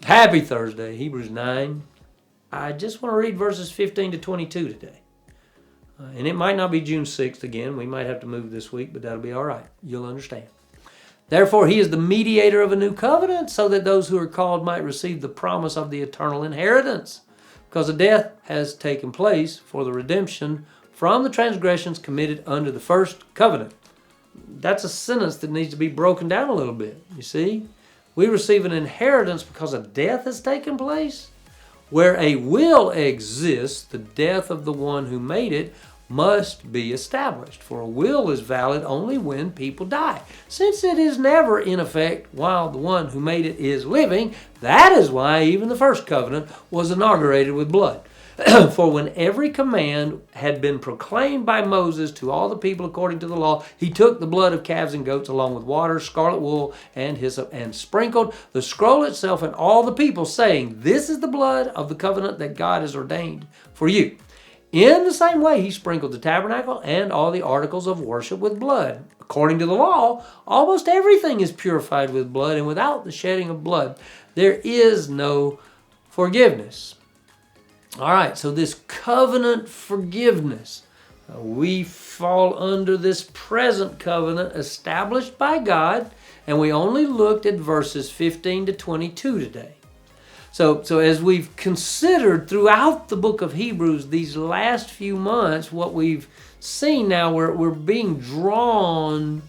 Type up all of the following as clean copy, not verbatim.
Happy Thursday, Hebrews 9. I just want to read verses 15 to 22 today. And it might not be June 6th again. We might have to move this week, but that'll be all right. You'll understand. Therefore, he is the mediator of a new covenant, so that those who are called might receive the promise of the eternal inheritance. Because a death has taken place for the redemption from the transgressions committed under the first covenant. That's a sentence that needs to be broken down a little bit. You see? We receive an inheritance because a death has taken place. Where a will exists, the death of the one who made it must be established. For a will is valid only when people die. Since it is never in effect while the one who made it is living, that is why even the first covenant was inaugurated with blood. For when every command had been proclaimed by Moses to all the people according to the law, he took the blood of calves and goats along with water, scarlet wool, and hyssop, and sprinkled the scroll itself and all the people, saying, "This is the blood of the covenant that God has ordained for you." In the same way, he sprinkled the tabernacle and all the articles of worship with blood. According to the law, almost everything is purified with blood, and without the shedding of blood, there is no forgiveness. All right, so this covenant forgiveness, we fall under this present covenant established by God, and we only looked at verses 15 to 22 today. So as we've considered throughout the book of Hebrews these last few months, what we've seen now, we're being drawn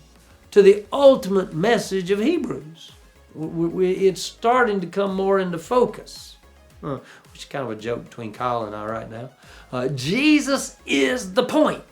to the ultimate message of Hebrews. It's starting to come more into focus. Which is kind of a joke between Kyle and I right now. Jesus is the point.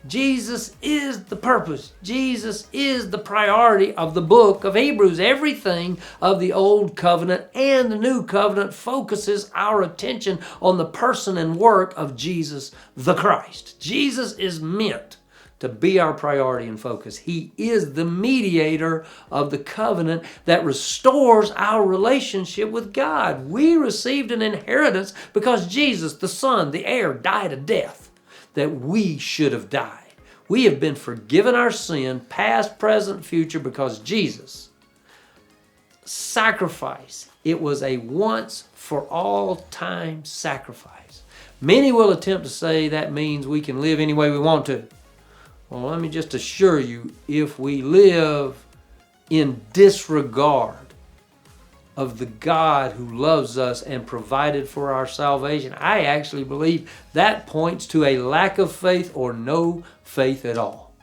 Jesus is the purpose. Jesus is the priority of the book of Hebrews. Everything of the old covenant and the new covenant focuses our attention on the person and work of Jesus the Christ. Jesus is meant to be our priority and focus. He is the mediator of the covenant that restores our relationship with God. We received an inheritance because Jesus, the Son, the heir, died a death that we should have died. We have been forgiven our sin, past, present, future, because Jesus' sacrifice, it was a once for all time sacrifice. Many will attempt to say that means we can live any way we want to. Well, let me just assure you, if we live in disregard of the God who loves us and provided for our salvation, I actually believe that points to a lack of faith or no faith at all.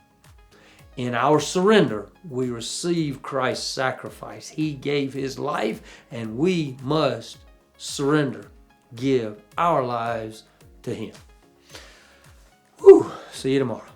In our surrender, we receive Christ's sacrifice. He gave his life, and we must surrender, give our lives to him. See you tomorrow.